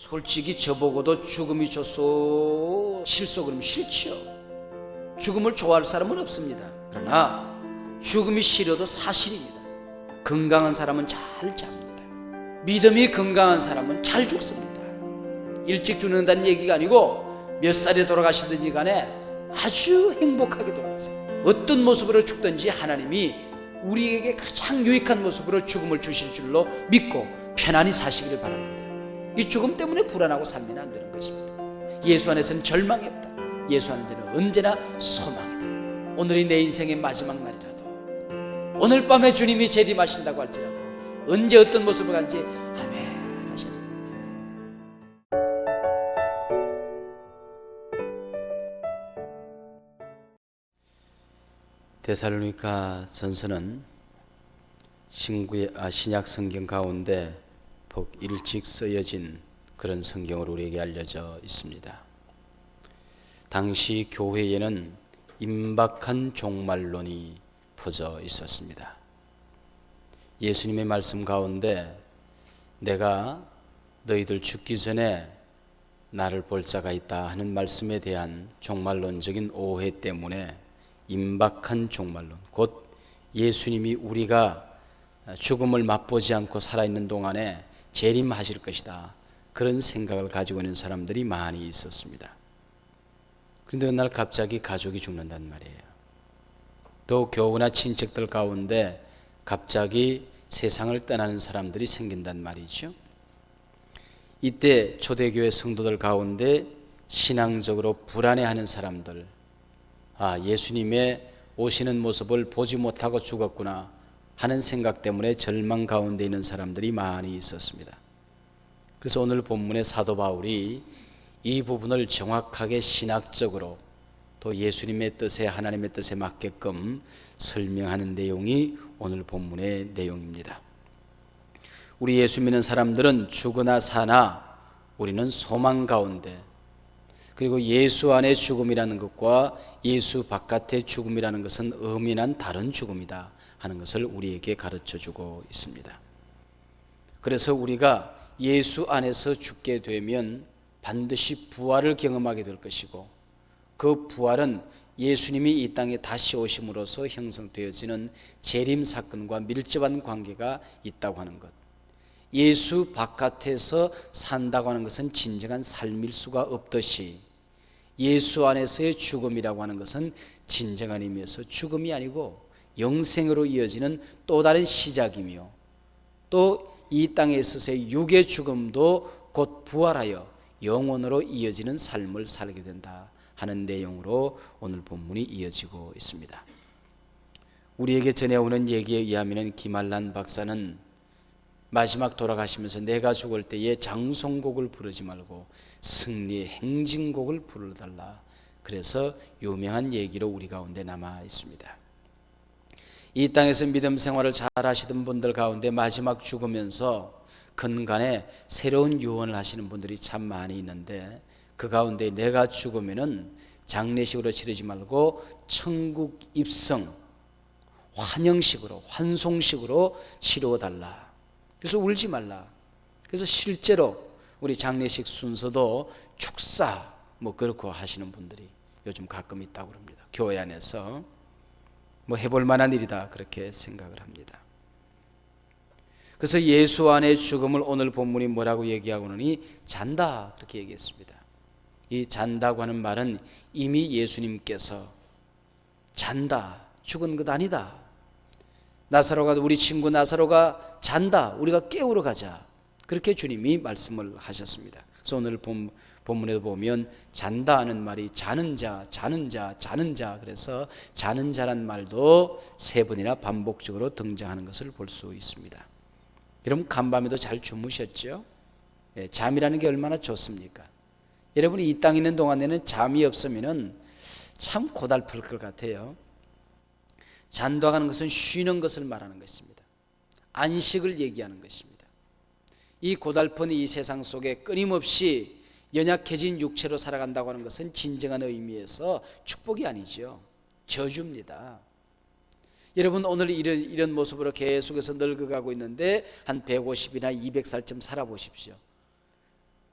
솔직히 저보고도 죽음이 좋소 싫소 그러면 싫지요. 죽음을 좋아할 사람은 없습니다. 그러나 죽음이 싫어도 사실입니다. 건강한 사람은 잘 잡니다. 믿음이 건강한 사람은 잘 죽습니다. 일찍 죽는다는 얘기가 아니고 몇 살에 돌아가시든지 간에 아주 행복하게 돌아가세요. 어떤 모습으로 죽든지 하나님이 우리에게 가장 유익한 모습으로 죽음을 주실 줄로 믿고 편안히 사시기를 바랍니다. 이 죽음 때문에 불안하고 살면 안 되는 것입니다. 예수 안에서는 절망이 없다. 예수 안에서는 언제나 소망이다. 오늘이 내 인생의 마지막 날이라도, 오늘 밤에 주님이 재림하신다고 할지라도 언제 어떤 모습으로 간지 아멘 하셔야 됩니다. 데살로니가 전서는 신약 성경 가운데 복 일찍 쓰여진 그런 성경으로 우리에게 알려져 있습니다. 당시 교회에는 임박한 종말론이 퍼져 있었습니다. 예수님의 말씀 가운데 내가 너희들 죽기 전에 나를 볼 자가 있다 하는 말씀에 대한 종말론적인 오해 때문에 임박한 종말론, 곧 예수님이 우리가 죽음을 맛보지 않고 살아있는 동안에 재림하실 것이다, 그런 생각을 가지고 있는 사람들이 많이 있었습니다. 그런데 어느 날 갑자기 가족이 죽는단 말이에요. 또 교우나 친척들 가운데 갑자기 세상을 떠나는 사람들이 생긴단 말이죠. 이때 초대교회 성도들 가운데 신앙적으로 불안해하는 사람들, 예수님의 오시는 모습을 보지 못하고 죽었구나 하는 생각 때문에 절망 가운데 있는 사람들이 많이 있었습니다. 그래서 오늘 본문의 사도 바울이 이 부분을 정확하게 신학적으로 또 예수님의 뜻에, 하나님의 뜻에 맞게끔 설명하는 내용이 오늘 본문의 내용입니다. 우리 예수 믿는 사람들은 죽으나 사나 우리는 소망 가운데, 그리고 예수 안의 죽음이라는 것과 예수 바깥의 죽음이라는 것은 엄연한 다른 죽음이다 하는 것을 우리에게 가르쳐주고 있습니다. 그래서 우리가 예수 안에서 죽게 되면 반드시 부활을 경험하게 될 것이고, 그 부활은 예수님이 이 땅에 다시 오심으로써 형성되어지는 재림 사건과 밀접한 관계가 있다고 하는 것, 예수 바깥에서 산다고 하는 것은 진정한 삶일 수가 없듯이 예수 안에서의 죽음이라고 하는 것은 진정한 의미에서 죽음이 아니고 영생으로 이어지는 또 다른 시작이며, 또 이 땅에 있어서의 육의 죽음도 곧 부활하여 영원으로 이어지는 삶을 살게 된다 하는 내용으로 오늘 본문이 이어지고 있습니다. 우리에게 전해오는 얘기에 의하면 김한란 박사는 마지막 돌아가시면서 내가 죽을 때에 장송곡을 부르지 말고 승리의 행진곡을 불러달라, 그래서 유명한 얘기로 우리 가운데 남아 있습니다. 이 땅에서 믿음 생활을 잘 하시던 분들 가운데 마지막 죽으면서 근간에 새로운 유언을 하시는 분들이 참 많이 있는데, 그 가운데 내가 죽으면은 장례식으로 치르지 말고 천국 입성 환영식으로, 환송식으로 치러달라, 그래서 울지 말라. 그래서 실제로 우리 장례식 순서도 축사 그렇고 하시는 분들이 요즘 가끔 있다고 합니다. 교회 안에서 해볼 만한 일이다 그렇게 생각을 합니다. 그래서 예수 안의 죽음을 오늘 본문이 뭐라고 얘기하고 있느니 잔다 그렇게 얘기했습니다. 이 잔다고 하는 말은 이미 예수님께서 잔다, 죽은 것 아니다, 나사로가, 우리 친구 나사로가 잔다, 우리가 깨우러 가자, 그렇게 주님이 말씀을 하셨습니다. 그래서 오늘 본문에도 보면 잔다 하는 말이 자는 자, 자는 자, 자는 자, 그래서 자는 자란 말도 세 번이나 반복적으로 등장하는 것을 볼 수 있습니다. 여러분 간밤에도 잘 주무셨죠? 잠이라는 게 얼마나 좋습니까? 여러분이 이 땅에 있는 동안에는 잠이 없으면 참 고달플 것 같아요. 잔다고 하는 것은 쉬는 것을 말하는 것입니다. 안식을 얘기하는 것입니다. 이 고달픈 이 세상 속에 끊임없이 연약해진 육체로 살아간다고 하는 것은 진정한 의미에서 축복이 아니죠. 저주입니다. 여러분 오늘 이런 모습으로 계속해서 늙어가고 있는데 한 150이나 200살쯤 살아보십시오.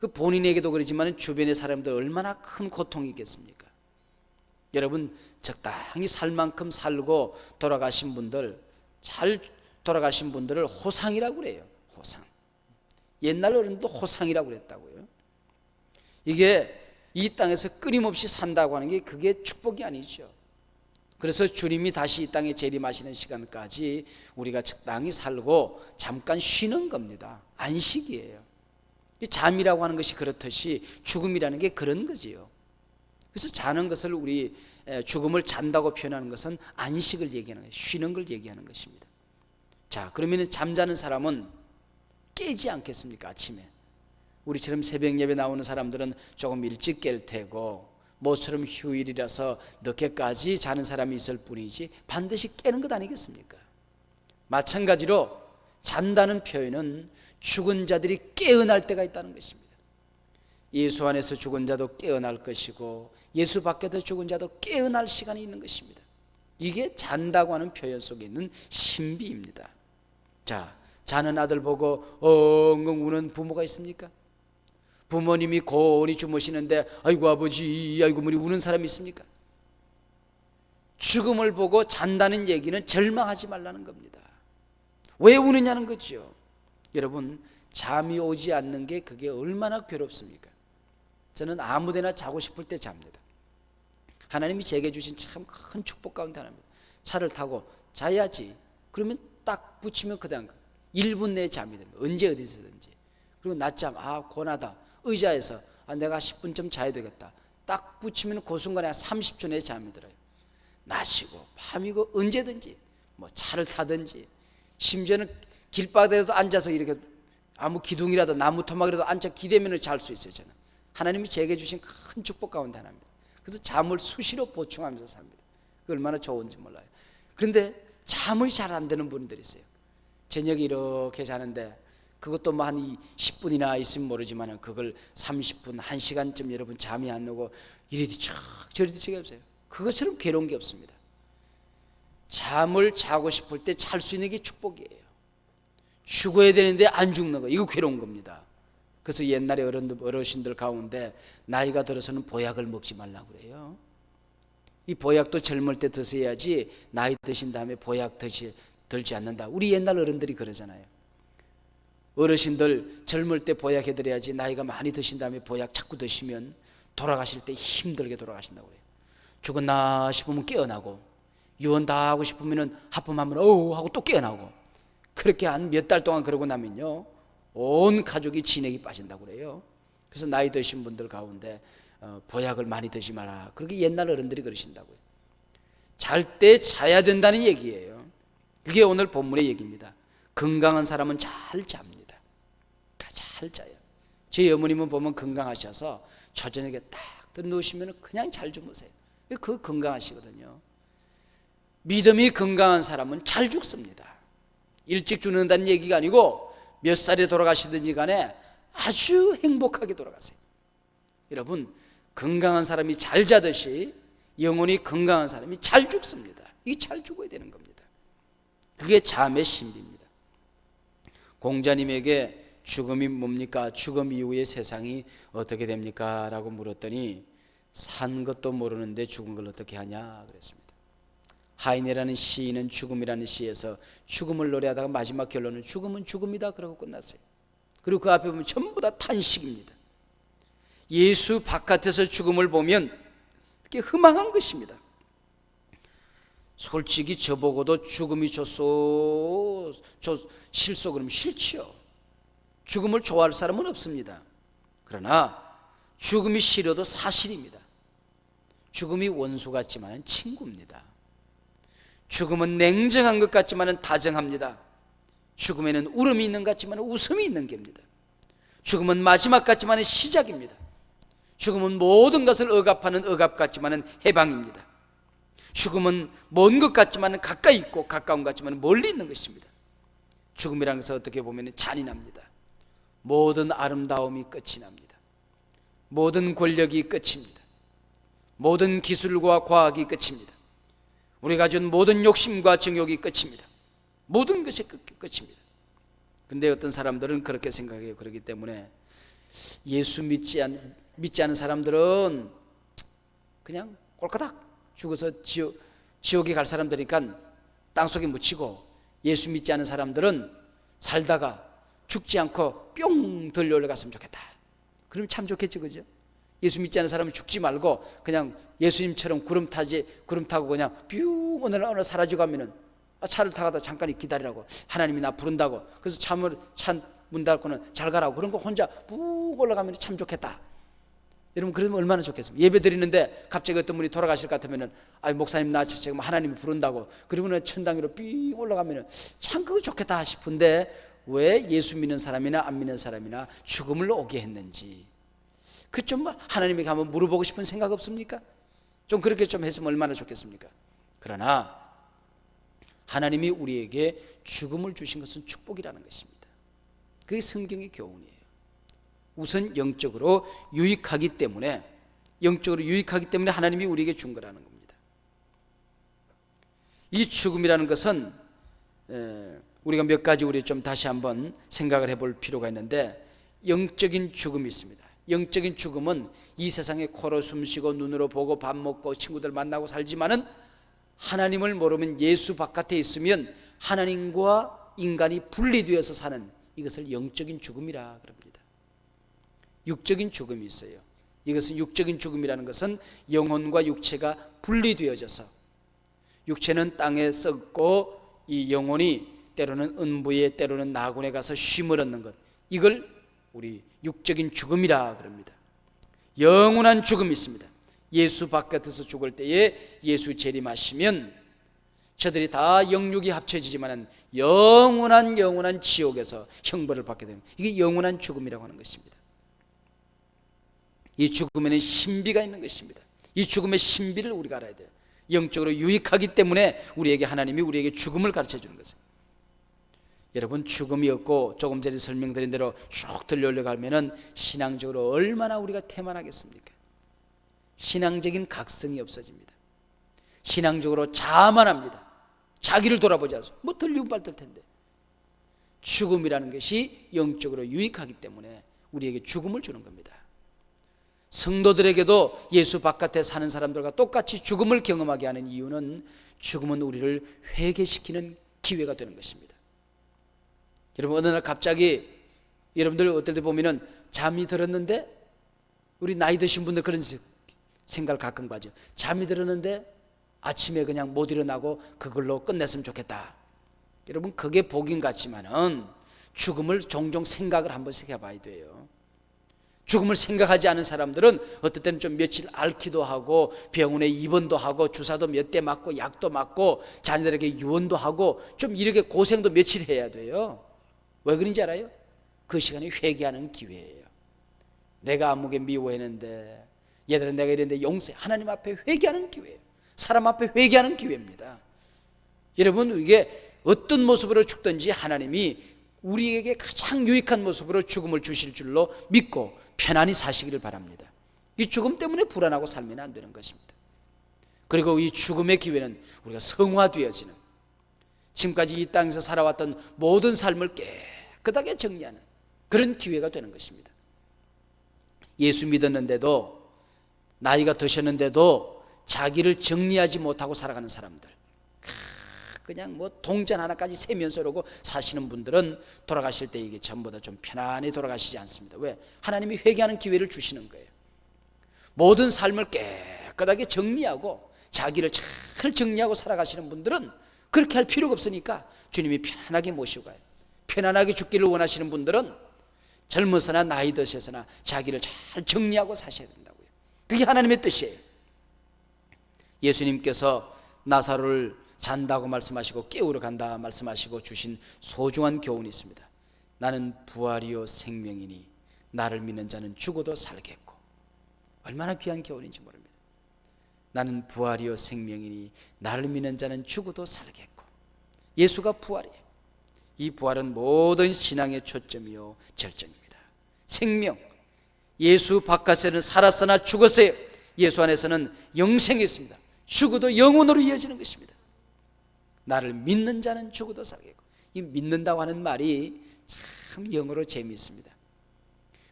그 본인에게도 그렇지만 주변의 사람들 얼마나 큰 고통이겠습니까? 여러분, 적당히 살 만큼 살고 돌아가신 분들, 잘 돌아가신 분들을 호상이라고 그래요. 호상. 옛날 어른도 호상이라고 그랬다고요. 이게 이 땅에서 끊임없이 산다고 하는 게 그게 축복이 아니죠. 그래서 주님이 다시 이 땅에 재림하시는 시간까지 우리가 적당히 살고 잠깐 쉬는 겁니다. 안식이에요. 잠이라고 하는 것이 그렇듯이 죽음이라는 게 그런 거지요. 그래서 자는 것을 우리 죽음을 잔다고 표현하는 것은 안식을 얘기하는 거예요. 쉬는 걸 얘기하는 것입니다. 자, 그러면 잠자는 사람은 깨지 않겠습니까? 아침에 우리처럼 새벽 예배 나오는 사람들은 조금 일찍 깰 테고, 모처럼 휴일이라서 늦게까지 자는 사람이 있을 뿐이지 반드시 깨는 것 아니겠습니까? 마찬가지로 잔다는 표현은 죽은 자들이 깨어날 때가 있다는 것입니다. 예수 안에서 죽은 자도 깨어날 것이고 예수 밖에서 죽은 자도 깨어날 시간이 있는 것입니다. 이게 잔다고 하는 표현 속에 있는 신비입니다. 자, 자는 아들 보고 엉엉 우는 부모가 있습니까? 부모님이 고온히 주무시는데 아이고 아버지 아이고 머리 우는 사람이 있습니까? 죽음을 보고 잔다는 얘기는 절망하지 말라는 겁니다. 왜 우느냐는 거죠. 여러분, 잠이 오지 않는 게 그게 얼마나 괴롭습니까? 저는 아무데나 자고 싶을 때 잡니다. 하나님이 제게 주신 참 큰 축복 가운데 하나입니다. 차를 타고 자야지 그러면 딱 붙이면 그다음 1분 내에 잠이 됩니다. 언제 어디서든지. 그리고 낮잠, 고나다. 의자에서 내가 10분쯤 자야 되겠다. 딱 붙이면 그 순간에 한 30초 내에 잠이 들어요. 낮이고 밤이고 언제든지 뭐 차를 타든지, 심지어는 길바닥에도 앉아서 이렇게 아무 기둥이라도 나무 토막이라도 앉아 기대면 잘 수 있어요. 저는 하나님이 제게 주신 큰 축복 가운데 하나입니다. 그래서 잠을 수시로 보충하면서 삽니다. 그 얼마나 좋은지 몰라요. 그런데 잠이 잘 안 되는 분들이 있어요. 저녁에 이렇게 자는데 그것도 뭐 한 10분이나 있으면 모르지만 그걸 30분, 1시간쯤 여러분 잠이 안 오고 이리도 척 저리도 척 없어요. 그것처럼 괴로운 게 없습니다. 잠을 자고 싶을 때 잘 수 있는 게 축복이에요. 죽어야 되는데 안 죽는 거, 이거 괴로운 겁니다. 그래서 옛날에 어르신들 가운데 나이가 들어서는 보약을 먹지 말라고 그래요. 이 보약도 젊을 때 드셔야지 나이 드신 다음에 보약 들지 않는다. 우리 옛날 어른들이 그러잖아요. 어르신들 젊을 때 보약해드려야지 나이가 많이 드신 다음에 보약 자꾸 드시면 돌아가실 때 힘들게 돌아가신다고 해요. 죽었나 싶으면 깨어나고, 유언 다 하고 싶으면 하품하면 어우 하고 또 깨어나고, 그렇게 한 몇 달 동안 그러고 나면요 온 가족이 진액이 빠진다고 그래요. 그래서 나이 드신 분들 가운데 보약을 많이 드지 마라, 그렇게 옛날 어른들이 그러신다고요. 잘 때 자야 된다는 얘기예요. 그게 오늘 본문의 얘기입니다. 건강한 사람은 잘 잡니다. 잘 자요. 저희 어머님은 보면 건강하셔서 저녁에 딱 누우시면 그냥 잘 주무세요. 그 건강하시거든요. 믿음이 건강한 사람은 잘 죽습니다. 일찍 죽는다는 얘기가 아니고 몇 살에 돌아가시든지 간에 아주 행복하게 돌아가세요. 여러분, 건강한 사람이 잘 자듯이 영혼이 건강한 사람이 잘 죽습니다. 이게 잘 죽어야 되는 겁니다. 그게 잠의 신비입니다. 공자님에게 죽음이 뭡니까? 죽음 이후의 세상이 어떻게 됩니까? 라고 물었더니 산 것도 모르는데 죽은 걸 어떻게 하냐 그랬습니다. 하이네라는 시인은 죽음이라는 시에서 죽음을 노래하다가 마지막 결론은 죽음은 죽음이다 그러고 끝났어요. 그리고 그 앞에 보면 전부 다 탄식입니다. 예수 바깥에서 죽음을 보면 이렇게 허망한 것입니다. 솔직히 저보고도 죽음이 싫소 그러면 싫지요. 죽음을 좋아할 사람은 없습니다. 그러나 죽음이 싫어도 사실입니다. 죽음이 원수 같지만 친구입니다. 죽음은 냉정한 것 같지만 다정합니다. 죽음에는 울음이 있는 것 같지만 웃음이 있는 겁니다. 죽음은 마지막 같지만 시작입니다. 죽음은 모든 것을 억압하는 억압 같지만 해방입니다. 죽음은 먼 것 같지만 가까이 있고 가까운 것 같지만 멀리 있는 것입니다. 죽음이라는 것은 어떻게 보면 잔인합니다. 모든 아름다움이 끝이 납니다. 모든 권력이 끝입니다. 모든 기술과 과학이 끝입니다. 우리가 가진 모든 욕심과 정욕이 끝입니다. 모든 것이 끝입니다. 그런데 어떤 사람들은 그렇게 생각해요. 그렇기 때문에 예수 믿지 않은 사람들은 그냥 꼴까닥 죽어서 지옥에 갈 사람들이니까 땅속에 묻히고, 예수 믿지 않은 사람들은 살다가 죽지 않고 뿅 들려 올라갔으면 좋겠다. 그럼 참 좋겠죠, 그죠? 예수 믿지 않은 사람은 죽지 말고 그냥 예수님처럼 구름 타고 그냥 뿅 어느 사라지고 하면은, 차를 타가다 잠깐 기다리라고, 하나님이 나 부른다고, 그래서 차 문 닫고는 잘 가라고, 그런 거 혼자 푹 올라가면 참 좋겠다. 여러분, 그러면 얼마나 좋겠습니까? 예배 드리는데 갑자기 어떤 분이 돌아가실 것 같으면은, 목사님 나 지금 하나님이 부른다고, 그리고는 천당으로 삥 올라가면은 참 그거 좋겠다 싶은데, 왜 예수 믿는 사람이나 안 믿는 사람이나 죽음을 오게 했는지, 그 좀 하나님에게 한번 물어보고 싶은 생각 없습니까? 좀 그렇게 좀 했으면 얼마나 좋겠습니까? 그러나 하나님이 우리에게 죽음을 주신 것은 축복이라는 것입니다. 그게 성경의 교훈이에요. 우선 영적으로 유익하기 때문에 하나님이 우리에게 준 거라는 겁니다. 이 죽음이라는 것은 우리가 몇 가지 우리 좀 다시 한번 생각을 해볼 필요가 있는데, 영적인 죽음이 있습니다. 영적인 죽음은 이 세상에 코로 숨쉬고 눈으로 보고 밥 먹고 친구들 만나고 살지만은, 하나님을 모르면, 예수 바깥에 있으면 하나님과 인간이 분리되어서 사는, 이것을 영적인 죽음이라 그럽니다. 육적인 죽음이 있어요. 이것은 육적인 죽음이라는 것은 영혼과 육체가 분리되어져서, 육체는 땅에 썩고 이 영혼이 때로는 음부에 때로는 나군에 가서 쉼을 얻는 것, 이걸 우리 육적인 죽음이라 그럽니다. 영원한 죽음이 있습니다. 예수 바깥에서 죽을 때에 예수 재림하시면 저들이 다 영육이 합쳐지지만은 영원한 지옥에서 형벌을 받게 되는, 이게 영원한 죽음이라고 하는 것입니다. 이 죽음에는 신비가 있는 것입니다. 이 죽음의 신비를 우리가 알아야 돼요. 영적으로 유익하기 때문에 하나님이 우리에게 죽음을 가르쳐 주는 것입니다. 여러분, 죽음이 없고 조금 전에 설명드린 대로 쭉 들려가면은 신앙적으로 얼마나 우리가 태만하겠습니까? 신앙적인 각성이 없어집니다. 신앙적으로 자만합니다. 자기를 돌아보지 않아서 뭐 들리면 빨들 텐데. 죽음이라는 것이 영적으로 유익하기 때문에 우리에게 죽음을 주는 겁니다. 성도들에게도 예수 바깥에 사는 사람들과 똑같이 죽음을 경험하게 하는 이유는, 죽음은 우리를 회개시키는 기회가 되는 것입니다. 여러분, 어느 날 갑자기 여러분들 어떨 때 보면은 잠이 들었는데, 우리 나이 드신 분들 그런 생각을 가끔 가죠. 잠이 들었는데 아침에 그냥 못 일어나고 그걸로 끝냈으면 좋겠다. 여러분, 그게 복인 같지만은 죽음을 종종 생각을 한 번씩 해봐야 돼요. 죽음을 생각하지 않은 사람들은 어떨 때는 좀 며칠 앓기도 하고, 병원에 입원도 하고, 주사도 몇 대 맞고, 약도 맞고, 자녀들에게 유언도 하고, 좀 이렇게 고생도 며칠 해야 돼요. 왜 그런지 알아요? 그 시간이 회개하는 기회예요. 내가 아무게 미워했는데, 얘들은 내가 이랬는데 용서해. 하나님 앞에 회개하는 기회예요. 사람 앞에 회개하는 기회입니다. 여러분, 이게 어떤 모습으로 죽든지 하나님이 우리에게 가장 유익한 모습으로 죽음을 주실 줄로 믿고 편안히 사시기를 바랍니다. 이 죽음 때문에 불안하고 살면 안 되는 것입니다. 그리고 이 죽음의 기회는 우리가 성화되어지는, 지금까지 이 땅에서 살아왔던 모든 삶을 깨끗하게 정리하는 그런 기회가 되는 것입니다. 예수 믿었는데도, 나이가 드셨는데도 자기를 정리하지 못하고 살아가는 사람들, 그냥 뭐 동전 하나까지 세면서 그러고 사시는 분들은 돌아가실 때 이게 전부 다 좀 편안히 돌아가시지 않습니다. 왜? 하나님이 회개하는 기회를 주시는 거예요. 모든 삶을 깨끗하게 정리하고 자기를 잘 정리하고 살아가시는 분들은 그렇게 할 필요가 없으니까 주님이 편안하게 모시고 가요. 편안하게 죽기를 원하시는 분들은 젊어서나 나이 드셔서나 자기를 잘 정리하고 사셔야 된다고요. 그게 하나님의 뜻이에요. 예수님께서 나사로를 잔다고 말씀하시고 깨우러 간다 말씀하시고 주신 소중한 교훈이 있습니다. 나는 부활이요 생명이니 나를 믿는 자는 죽어도 살겠고. 얼마나 귀한 교훈인지 모릅니다. 나는 부활이요 생명이니 나를 믿는 자는 죽어도 살겠고. 예수가 부활이에요. 이 부활은 모든 신앙의 초점이요 절정입니다. 생명, 예수 바깥에는 살았으나 죽었어요. 예수 안에서는 영생이 있습니다. 죽어도 영원으로 이어지는 것입니다. 나를 믿는 자는 죽어도 살겠고. 이 믿는다고 하는 말이 참 영어로 재미있습니다.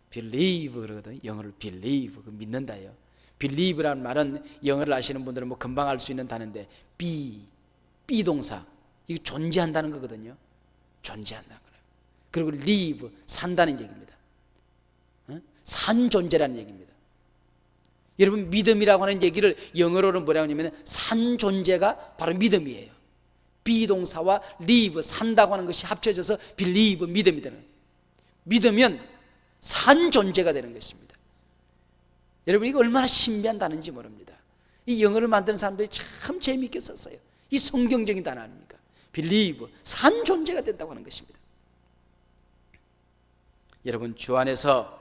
believe 그러거든. 영어를 believe, 믿는다요. believe라는 말은 영어를 아시는 분들은 뭐 금방 알 수 있는 단어인데 be 동사, 이거 존재한다는 거거든요. 존재한다는 거예요. 그리고 live, 산다는 얘기입니다. 산 존재라는 얘기입니다. 여러분, 믿음이라고 하는 얘기를 영어로는 뭐라고 하냐면 산 존재가 바로 믿음이에요. be 동사와 live, 산다고 하는 것이 합쳐져서 believe, 믿음이 되는, 믿으면 산 존재가 되는 것입니다. 여러분, 이거 얼마나 신비한 단어인지 모릅니다. 이 영어를 만드는 사람들이 참 재미있게 썼어요. 이 성경적인 단어 아닙니까? believe, 산 존재가 된다고 하는 것입니다. 여러분, 주 안에서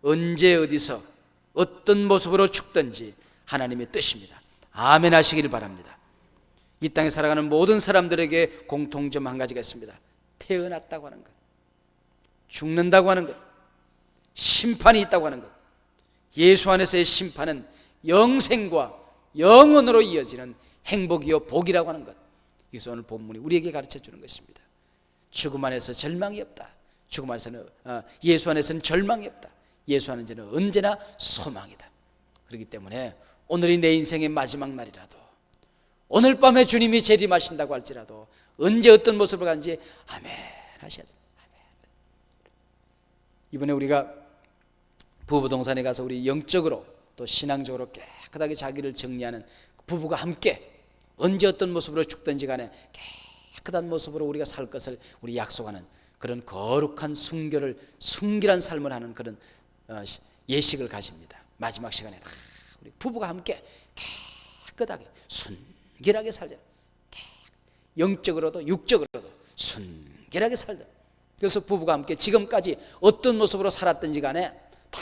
언제 어디서 어떤 모습으로 죽든지 하나님의 뜻입니다. 아멘 하시길 바랍니다. 이 땅에 살아가는 모든 사람들에게 공통점 한 가지가 있습니다. 태어났다고 하는 것, 죽는다고 하는 것, 심판이 있다고 하는 것. 예수 안에서의 심판은 영생과 영원으로 이어지는 행복이요 복이라고 하는 것. 이것이 오늘 본문이 우리에게 가르쳐 주는 것입니다. 죽음 안에서 절망이 없다. 죽음 안에서는 예수 안에서는 절망이 없다. 예수 안에서는 언제나 소망이다. 그렇기 때문에 오늘이 내 인생의 마지막 날이라도, 오늘 밤에 주님이 재림하신다고 할지라도 언제 어떤 모습으로 가는지 아멘 하셔야 됩니다. 이번에 우리가 부부동산에 가서 우리 영적으로 또 신앙적으로 깨끗하게 자기를 정리하는 부부가 함께 언제 어떤 모습으로 죽든지 간에 깨끗한 모습으로 우리가 살 것을 우리 약속하는 그런 거룩한 순결한 삶을 하는 그런 예식을 가집니다. 마지막 시간에 다 우리 부부가 함께 깨끗하게 순결하게 살자. 영적으로도 육적으로도 순결하게 살자. 그래서 부부가 함께 지금까지 어떤 모습으로 살았든지 간에 다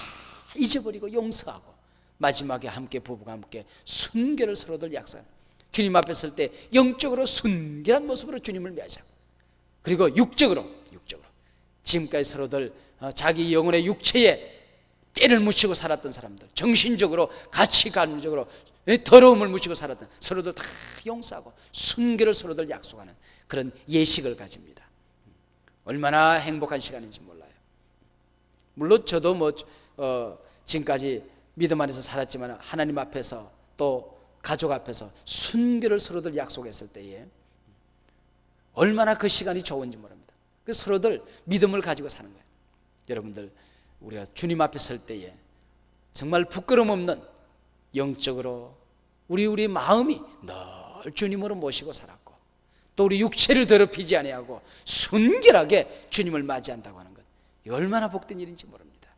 잊어버리고 용서하고 마지막에 함께 부부가 함께 순결을 서로들 약속하는, 주님 앞에 설 때 영적으로 순결한 모습으로 주님을 매하자고, 그리고 육적으로 지금까지 서로들 자기 영혼의 육체에 때를 묻히고 살았던 사람들, 정신적으로 가치관적으로 더러움을 묻히고 살았던 서로들 다 용서하고 순결을 서로들 약속하는 그런 예식을 가집니다. 얼마나 행복한 시간인지 몰라요. 물론 저도 지금까지 믿음 안에서 살았지만 하나님 앞에서 또 가족 앞에서 순결을 서로들 약속했을 때에 얼마나 그 시간이 좋은지 모릅니다. 그 서로들 믿음을 가지고 사는 거예요. 여러분들, 우리가 주님 앞에 설 때에 정말 부끄럼 없는 영적으로 우리 마음이 늘 주님으로 모시고 살았고, 또 우리 육체를 더럽히지 아니하고 순결하게 주님을 맞이한다고 하는 것, 얼마나 복된 일인지 모릅니다.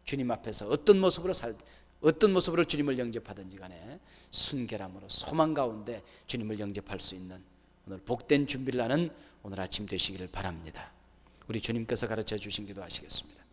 주님 앞에서 어떤 모습으로 주님을 영접하든지 간에 순결함으로 소망 가운데 주님을 영접할 수 있는 오늘 복된 준비를 하는 오늘 아침 되시기를 바랍니다. 우리 주님께서 가르쳐 주신 기도 하시겠습니다.